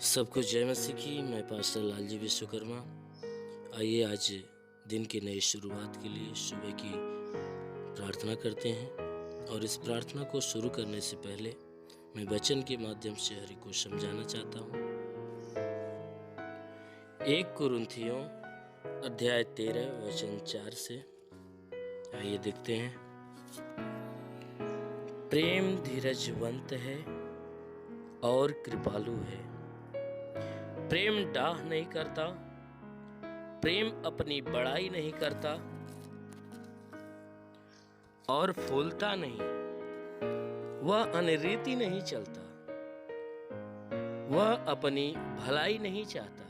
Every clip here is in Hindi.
सबको जय मसीह की। मैं पास्टर लालजी विश्वकर्मा। आइए आज दिन की नई शुरुआत के लिए सुबह की प्रार्थना करते हैं। और इस प्रार्थना को शुरू करने से पहले मैं वचन के माध्यम से हरि को समझाना चाहता हूँ। 1 कुरिन्थियों अध्याय 13 वचन 4 से आइए देखते हैं। प्रेम धीरजवंत है और कृपालु है। प्रेम डाह नहीं करता, प्रेम अपनी बड़ाई नहीं करता और फूलता नहीं। वह अनरीति नहीं चलता, वह अपनी भलाई नहीं चाहता,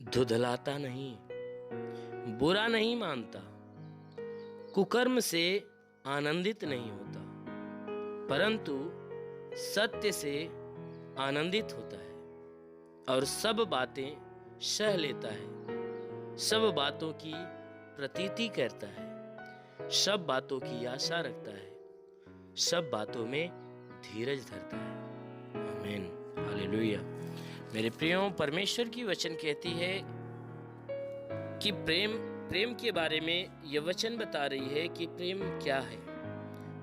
धुधलाता नहीं, बुरा नहीं मानता, कुकर्म से आनंदित नहीं होता, परंतु सत्य से आनंदित होता है और सब बातें सह लेता है, सब बातों की प्रतीति करता है, सब बातों की आशा रखता है, सब बातों में धीरज धरता है। आमीन, हालेलुया। मेरे प्रियो, परमेश्वर की वचन कहती है कि प्रेम के बारे में यह वचन बता रही है कि प्रेम क्या है,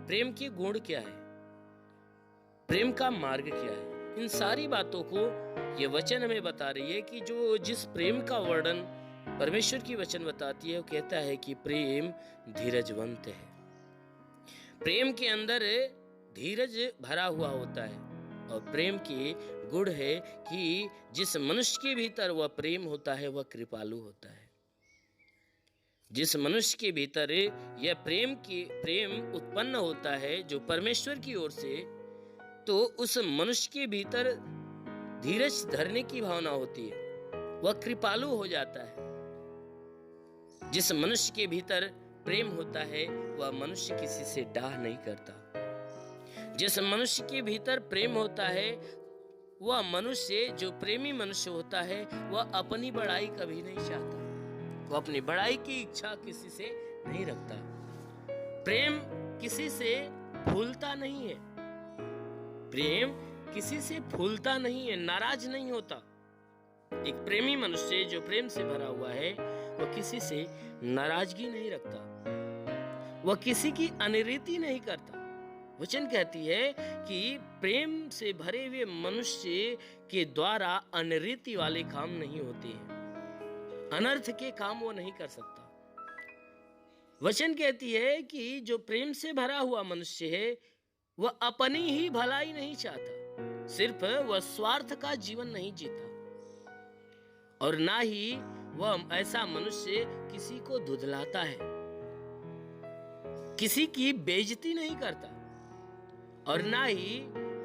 प्रेम के गुण क्या है, प्रेम का मार्ग क्या है। इन सारी बातों को ये वचन हमें बता रही है कि जिस प्रेम का वर्णन परमेश्वर की वचन बताती है, वो कहता है कि प्रेम धीरजवंत है। प्रेम के अंदर धीरज भरा हुआ होता है और प्रेम के गुण है कि जिस मनुष्य के भीतर वह प्रेम होता है वह कृपालु होता है। जिस मनुष्य के भीतर यह प्रेम उत्पन्न होता है जो परमेश्वर की ओर से, तो उस मनुष्य के भीतर धीरज धरने की भावना होती है, वह कृपालु हो जाता है। जिस मनुष्य के भीतर प्रेम होता है वह मनुष्य किसी से डाह नहीं करता। जिस मनुष्य के भीतर प्रेम होता है वह मनुष्य, जो प्रेमी मनुष्य होता है, वह अपनी बड़ाई कभी नहीं चाहता, वह अपनी बड़ाई की इच्छा किसी से नहीं रखता। प्रेम किसी से फूलता नहीं है, प्रेम किसी से फूलता नहीं है, नाराज नहीं होता। एक प्रेमी मनुष्य जो प्रेम से भरा हुआ है वह किसी से नाराजगी नहीं रखता, वह किसी की अनरीति नहीं करता। वचन कहती है कि प्रेम से भरे हुए मनुष्य के द्वारा अनरीति वाले काम नहीं होते हैं, अनर्थ के काम वो नहीं कर सकता। वचन कहती है कि जो प्रेम से भरा हुआ मनुष्य है वह अपनी ही भलाई नहीं चाहता, सिर्फ वह स्वार्थ का जीवन नहीं जीता, और ना ही वह ऐसा मनुष्य किसी को धुधलाता है, किसी की बेइज्जती नहीं करता, और ना ही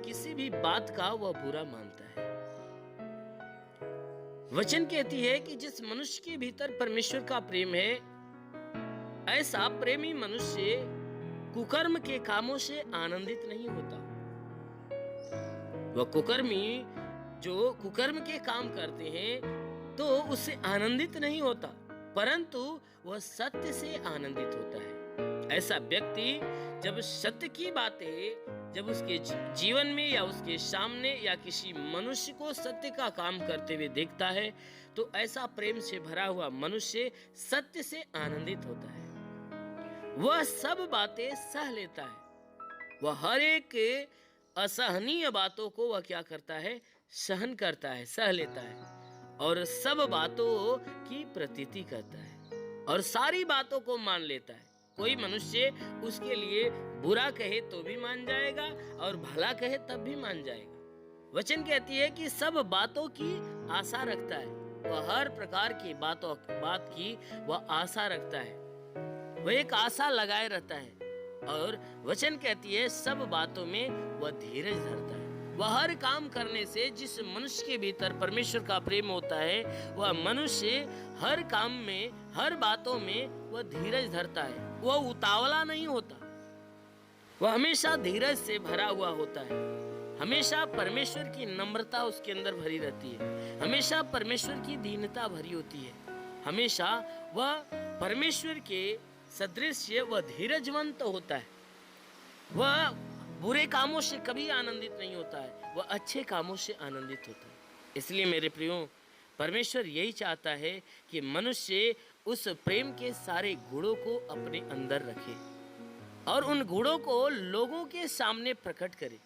किसी भी बात का वह बुरा मानता है। वचन कहती है कि जिस मनुष्य के भीतर परमेश्वर का प्रेम है, ऐसा प्रेमी मनुष्य कुकर्म के कामों से आनंदित नहीं होता। वह कुकर्मी जो कुकर्म के काम करते हैं तो उससे आनंदित नहीं होता, परंतु वह सत्य से आनंदित होता है। ऐसा व्यक्ति जब सत्य की बातें जब उसके जीवन में या उसके सामने या किसी मनुष्य को सत्य का काम करते हुए देखता है, तो ऐसा प्रेम से भरा हुआ मनुष्य सत्य से आनंदित होता है। वह सब बातें सह लेता है, वह हर एक असहनीय बातों को वह क्या करता है, सहन करता है, सह लेता है, और सब बातों की प्रतीति करता है और सारी बातों को मान लेता है। कोई मनुष्य उसके लिए बुरा कहे तो भी मान जाएगा और भला कहे तब भी मान जाएगा। वचन कहती है कि सब बातों की आशा रखता है, वह हर प्रकार की बात की वह आशा रखता है, वह एक आशा लगाए रहता है। और वचन कहती है सब बातों में वह धीरज धरता है। वह हर काम करने से जिस मनुष्य के भीतर परमेश्वर का प्रेम होता है, वह मनुष्य हर काम में, हर बातों में वह धीरज धरता है। वह उतावला नहीं होता, वह हमेशा धीरज से भरा हुआ होता है। हमेशा परमेश्वर की नम्रता उसके अंदर भरी रहती है, हमेशा परमेश्वर की दीनता भरी होती है, हमेशा वह परमेश्वर के सदृश वह धीरजवंत होता है। वह बुरे कामों से कभी आनंदित नहीं होता है, वह अच्छे कामों से आनंदित होता है। इसलिए मेरे प्रियो, परमेश्वर यही चाहता है कि मनुष्य उस प्रेम के सारे गुणों को अपने अंदर रखे और उन गुणों को लोगों के सामने प्रकट करे।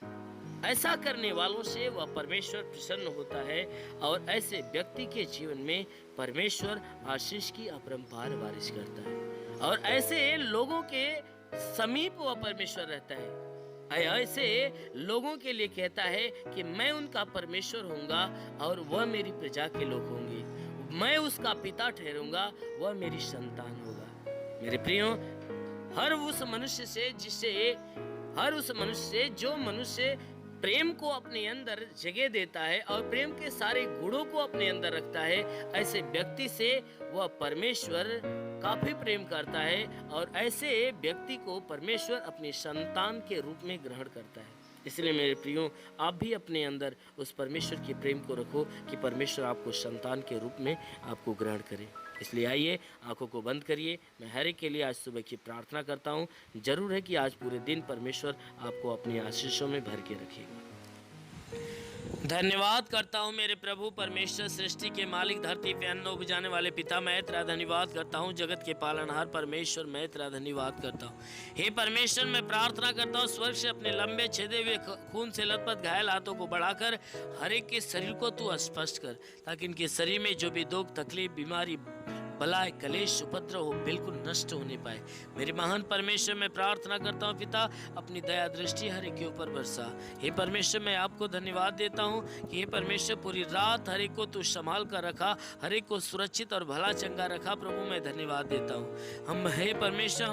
ऐसा करने वालों से वह परमेश्वर प्रसन्न होता है और ऐसे व्यक्ति के जीवन में परमेश्वर आशीष की अपरंपार बारिश करता है और ऐसे लोगों के समीप वह परमेश्वर रहता है। ऐसे लोगों के लिए कहता है कि मैं उनका परमेश्वर होऊंगा और वह मेरी प्रजा के लोग होंगे, मैं उसका पिता ठहरूंगा, वह मेरी संतान होगा। मेरे प्रियो, हर उस मनुष्य से जो मनुष्य प्रेम को अपने अंदर जगह देता है और प्रेम के सारे गुणों को अपने अंदर रखता है, ऐसे व्यक्ति से वह परमेश्वर काफी प्रेम करता है और ऐसे व्यक्ति को परमेश्वर अपनी संतान के रूप में ग्रहण करता है। इसलिए मेरे प्रियो, आप भी अपने अंदर उस परमेश्वर के प्रेम को रखो कि परमेश्वर आपको संतान के रूप में आपको ग्रहण करे। इसलिए आइए, आंखों को बंद करिए। मैं हर एक के लिए आज सुबह की प्रार्थना करता हूँ। जरूर है कि आज पूरे दिन परमेश्वर आपको अपनी आशीषों में भर के रखेगा। धन्यवाद करता हूँ मेरे प्रभु परमेश्वर, सृष्टि के मालिक, धरती पे अन्न उपजाने वाले पिता, मैं तेरा धन्यवाद करता हूँ। जगत के पालनहार परमेश्वर, मैं तेरा धन्यवाद करता हूँ। हे परमेश्वर, मैं प्रार्थना करता हूँ स्वर्ग से अपने लंबे छेदे हुए खून से लथपथ घायल हाथों को बढ़ाकर हर एक के शरीर को तू स्पष्ट कर, ताकि इनके शरीर में जो भी दुख, तकलीफ, बीमारी, बलाय, कलेश, उपद्रव हो, बिल्कुल नष्ट होने पाए। मेरे महान परमेश्वर, मैं प्रार्थना करता हूँ पिता, अपनी दया दृष्टि हर एक के ऊपर बरसा। हे परमेश्वर, मैं आपको धन्यवाद देता हूँ कि हे परमेश्वर, पूरी रात हर एक को तू संभाल कर रखा, हर एक को सुरक्षित और भला चंगा रखा। प्रभु, मैं धन्यवाद देता हूँ। हे परमेश्वर,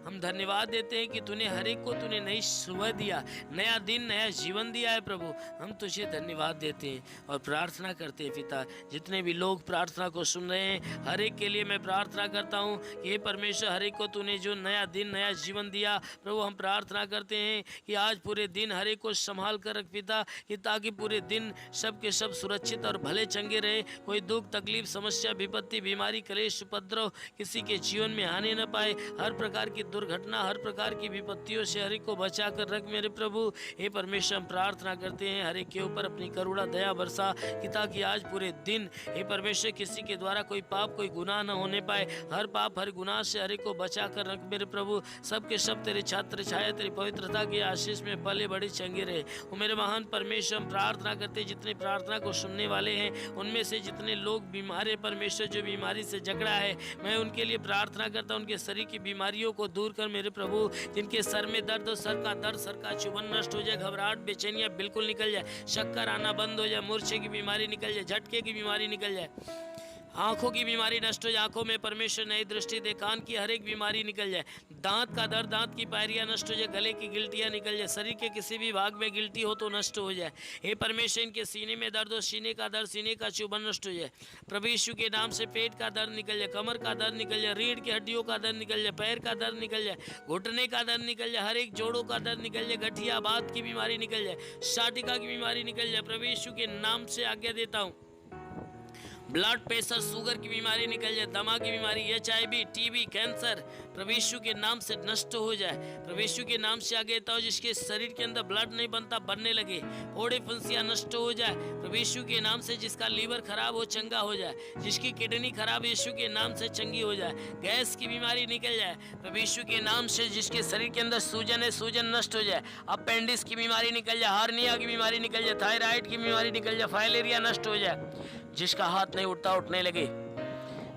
हम धन्यवाद देते हैं कि तूने हर एक को तूने नई सुबह दिया, नया दिन, नया जीवन दिया है। प्रभु, हम तुझे धन्यवाद देते हैं और प्रार्थना करते हैं पिता, जितने भी लोग प्रार्थना को सुन रहे हैं, हर एक के लिए मैं प्रार्थना करता हूँ कि हे परमेश्वर, हर एक को तूने जो नया दिन, नया जीवन दिया, प्रभु हम प्रार्थना करते हैं कि आज पूरे दिन हर एक को संभाल कर रख पिता, कि ताकि पूरे दिन सब के सब सुरक्षित और भले चंगे रहे। कोई दुख, तकलीफ, समस्या, विपत्ति, बीमारी, क्लेश, उपद्रव किसी के जीवन में आने न पाए। हर प्रकार की दुर्घटना, हर प्रकार की विपत्तियों से हर एक को बचा कर रख मेरे प्रभु। हे परमेश्वर, हम प्रार्थना करते हैं हर एक के ऊपर अपनी करुणा दया बरसा, कि ताकि आज पूरे दिन हे परमेश्वर किसी के द्वारा कोई पाप, कोई गुनाह न होने पाए। हर पाप, हर गुनाह से हर एक को बचा कर रख मेरे प्रभु। सबके सब तेरे छात्र छाया, तेरी पवित्रता की आशीष में पले बड़े चंगे रहे। वो मेरे महान परमेश्वर, हम प्रार्थना करते, जितने प्रार्थना को सुनने वाले हैं उनमें से जितने लोग बीमार है परमेश्वर, जो बीमारी से जकड़ा है, मैं उनके लिए प्रार्थना करता हूँ, उनके शरीर की बीमारियों को दूर कर मेरे प्रभु। जिनके सर में दर्द हो, सर का दर्द, सर का चुभन नष्ट हो जाए, घबराहट, बेचैनियाँ बिल्कुल निकल जाए, चक्कर आना बंद हो जाए, मूर्छे की बीमारी निकल जाए, झटके की बीमारी निकल जाए, आंखों की बीमारी नष्ट हो जाए, आंखों में परमेश्वर नई दृष्टि दे, कान की हर एक बीमारी निकल जाए, दांत का दर्द, दांत की पायरियां नष्ट हो जाए, गले की गिल्टियां निकल जाए, शरीर के किसी भी भाग में गिल्टी हो तो नष्ट हो जाए। हे परमेश्वर, इनके सीने में दर्द हो, सीने का दर्द, सीने का चुभन नष्ट हो जाए। प्रभु यीशु के नाम से पेट का दर्द निकल जाए, कमर का दर्द निकल जाए, रीढ़ की हड्डियों का दर्द निकल जाए, पैर का दर्द निकल जाए, घुटने का दर्द निकल जाए, हर एक जोड़ों का दर्द निकल जाए, गठिया बात की बीमारी निकल जाए, साटिका की बीमारी निकल जाए। प्रभु यीशु के नाम से आज्ञा देता हूँ, ब्लड प्रेशर, शुगर की बीमारी निकल जाए, दमा की बीमारी, HIV, TB, कैंसर प्रभु यीशु के नाम से नष्ट हो जाए। प्रभु यीशु के नाम से आगे देता हूँ, जिसके शरीर के अंदर ब्लड नहीं बनता, बनने लगे, फोड़े फुंसियाँ नष्ट हो जाए। प्रभु यीशु के नाम से जिसका लीवर खराब हो चंगा हो जाए, जिसकी किडनी खराब यीशु के नाम से चंगी हो जाए, गैस की बीमारी निकल जाए। प्रभु यीशु के नाम से जिसके शरीर के अंदर सूजन है, सूजन नष्ट हो जाए, अपेंडिक्स की बीमारी निकल जाए, हार्निया की बीमारी निकल जाए, थायराइड की बीमारी निकल जाए, फाइलेरिया नष्ट हो जाए। जिसका हाथ नहीं उठता उठने लगे,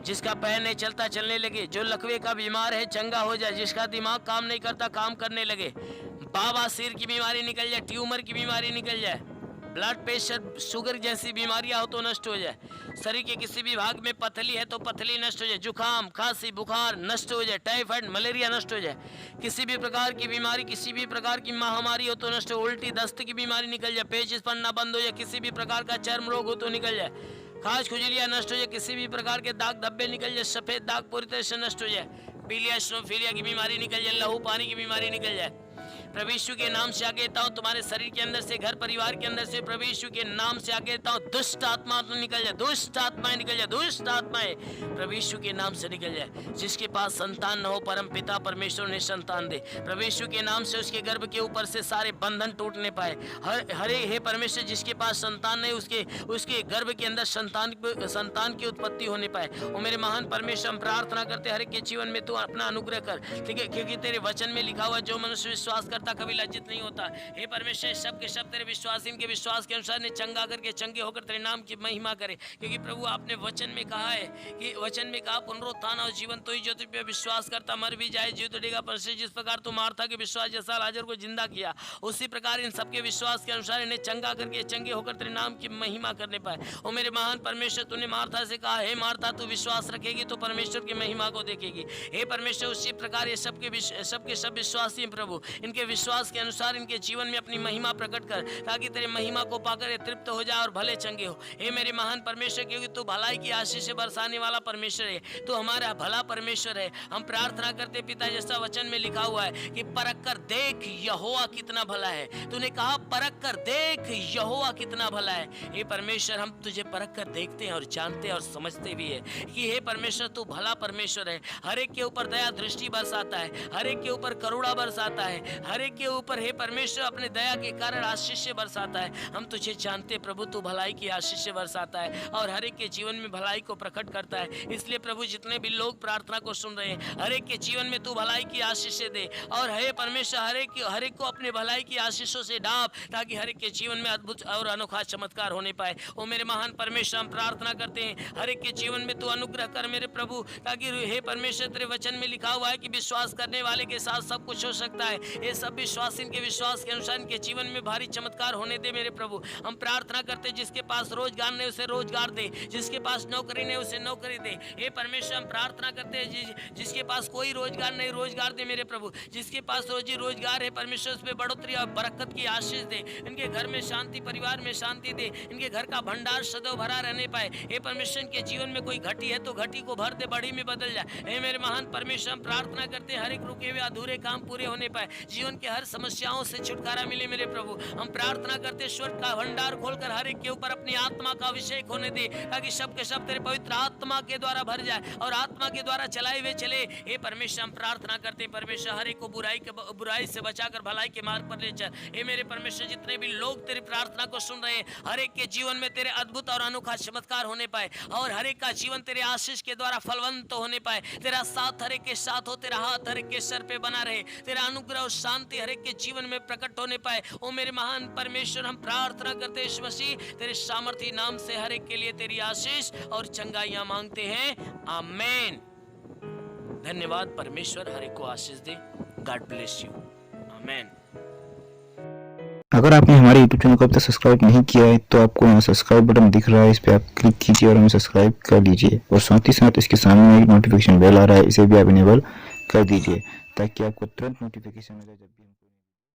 जिसका पैर नहीं चलता चलने लगे, जो लकवे का बीमार है चंगा हो जाए, जिसका दिमाग काम नहीं करता काम करने लगे, बवासीर की बीमारी निकल जाए, ट्यूमर की बीमारी निकल जाए, ब्लड प्रेशर, शुगर जैसी बीमारियां हो तो नष्ट हो जाए, शरीर के किसी भी भाग में पथली है तो पथली नष्ट हो जाए, जुकाम, खांसी, बुखार नष्ट हो जाए, टाइफाइड, मलेरिया नष्ट हो जाए, किसी भी प्रकार की बीमारी, किसी भी प्रकार की महामारी हो तो नष्ट हो, उल्टी दस्त की बीमारी निकल जाए, पेचिश पड़ना बंद हो जाए, किसी भी प्रकार का चर्म रोग हो तो निकल जाए, खाज खुजलियाँ नष्ट हो जाए, किसी भी प्रकार के दाग धब्बे निकल जाए, सफेद दाग पूरी तरह से नष्ट हो जाए, पीलिया स्नोफीलिया की बीमारी निकल जाए, लहू पानी की बीमारी निकल जाए। प्रभु यीशु के नाम से आगे देता हूँ, तुम्हारे शरीर के अंदर से, घर परिवार के अंदर से प्रभु यीशु के नाम से आगे देता हूँ, दुष्ट आत्मा तो निकल जाए, दुष्ट आत्माएं निकल जाए, दुष्ट आत्माएं प्रभु यीशु के नाम से निकल जाए। जिसके पास संतान न हो, परम पिता परमेश्वर ने संतान दे प्रभु यीशु के नाम से, उसके गर्भ के ऊपर से सारे बंधन टूटने पाए। हरे हे परमेश्वर, जिसके पास संतान नहीं, उसके गर्भ के अंदर संतान की उत्पत्ति होने पाए। और मेरे महान परमेश्वर, हम प्रार्थना करते हर एक के जीवन में तू अपना अनुग्रह कर, ठीक है, क्योंकि तेरे वचन में लिखा हुआ जो मनुष्य विश्वास करता कभी लज्जित नहीं होता। हे परमेश्वर, सब के सब तेरे विश्वास, इनके विश्वास के अनुसार ने चंगा करके चंगे होकर तेरे नाम की महिमा करे। क्योंकि प्रभु आपने वचन में कहा है कि वचन में कहा पुनरुत्थान और जीवन तो ही जो तुझ पे विश्वास करता मर भी जाए जीव तो देगा। परमेश्वर, जिस प्रकार तू मार्था के विश्वास जैसा लाजर को जिंदा किया, उसी प्रकार इन सबके विश्वास के अनुसार इन्हें चंगा करके चंगे होकर तेरे नाम की महिमा करने पाए। और मेरे महान परमेश्वर, तूने मार्था से कहा, हे मार्था, तू विश्वास रखेगी तो परमेश्वर की महिमा को देखेगी। हे परमेश्वर, उसी प्रकार ये सबके सब विश्वासी प्रभु, इनके विश्वास के अनुसार इनके जीवन में अपनी महिमा प्रकट कर, ताकि तेरे महिमा को पाकर ये तृप्त हो जाए और भले चंगे हो। हे मेरे महान परमेश्वर, क्योंकि तू भलाई की आशीष से बरसाने वाला परमेश्वर है, तू हमारा भला परमेश्वर है। हम प्रार्थना करते पिता, जैसा वचन में लिखा हुआ है कि परख कर देख यहोवा कितना भला है। तूने कहा परख कर देख यहोवा कितना भला है। हे परमेश्वर, हम तुझे परख कर देखते हैं और जानते हैं और समझते भी है कि हे परमेश्वर, तू भला परमेश्वर है। हर एक के ऊपर दया दृष्टि बरसाता है, हर एक के ऊपर करुणा बरसाता है, हर एक के ऊपर हे परमेश्वर अपने दया के कारण आशीष बरसाता है। हम तुझे जानते प्रभु, तू भलाई की आशीष बरसाता है और हर एक के जीवन में भलाई को प्रकट करता है। इसलिए प्रभु, जितने भी लोग प्रार्थना को सुन रहे हैं, हर एक के जीवन में तू भलाई की आशीष दे और हे परमेश्वर, हर एक को अपने भलाई की आशीषों से ढांप, ताकि हर एक के जीवन में अद्भुत और अनोखा चमत्कार होने पाए। ओ मेरे महान परमेश्वर, हम प्रार्थना करते हैं हर एक के जीवन में तू अनुग्रह कर मेरे प्रभु, ताकि हे परमेश्वर, तेरे वचन में लिखा हुआ है कि विश्वास करने वाले के साथ सब कुछ हो सकता है। ये सब विश्वास, इनके विश्वास के अनुसार इनके जीवन में भारी चमत्कार होने दे मेरे प्रभु। हम प्रार्थना करते, जिसके पास रोजगार नहीं उसे रोजगार दे, जिसके पास नौकरी नहीं उसे नौकरी दे। हे परमेश्वर, हम प्रार्थना करते हैं जिसके पास कोई रोजगार नहीं रोजगार दे मेरे प्रभु, जिसके पास रोजी रोजगार है परमेश्वर, उस पर बढ़ोतरी और बरकत की आशीष दे। इनके घर में शांति, परिवार में शांति दे, इनके घर का भंडार सदैव भरा रहने पाए। हे परमेश्वर, इनके जीवन में कोई घटी है तो घटी को भर दे, बढ़ी में बदल जाए। हे मेरे महान परमेश्वर, हम प्रार्थना करते हैं हर एक रुके हुए अधूरे काम पूरे होने पाए, जीवन के हर समस्याओं से छुटकारा मिले मेरे प्रभु। हम प्रार्थना करते स्वर्ग का भंडार खोलकर हर एक के ऊपर अपनी आत्मा का अभिषेक होने दे, ताकि सब के सब तेरे पवित्र आत्मा के द्वारा भर जाए और आत्मा के द्वारा चलाए हुए चले। हे परमेश्वर, हम प्रार्थना करते हैं परमेश्वर, हर एक को बुराई से बचाकर भलाई के मार्ग पर ले चल। हे मेरे परमेश्वर, जितने भी लोग तेरी प्रार्थना को सुन रहे हैं, हर एक के जीवन में तेरे अद्भुत और अनोखा चमत्कार होने पाए और हर एक का जीवन तेरे आशीष के द्वारा फलवंत होने पाए। तेरा साथ हर एक के साथ हो, तेरा हाथ हर एक के सर पे बना रहे, तेरा अनुग्रह और शांति हर एक के जीवन में प्रकट होने पाए। ओ मेरे महान परमेश्वर, हम प्रार्थना करते हैं यीशु मसीह, तेरे सामर्थी नाम से हर एक के लिए तेरी आशीष और चंगाइयां मांगते हैं, आमीन। धन्यवाद परमेश्वर, हर एक को आशीष दे। गॉड ब्लेस यू, आमीन। अगर आपने हमारे YouTube चैनल को अब तक सब्सक्राइब नहीं किया है तो आपको यहाँ सब्सक्राइब बटन दिख रहा है, इस पर आप क्लिक कीजिए और हमें सब्सक्राइब कर लीजिए। और साथ ही साथ इसके सामने एक नोटिफिकेशन बेल आ रहा है, इसे भी आप इनेबल कर दीजिए ताकि आपको तुरंत नोटिफिकेशन मिले जब भी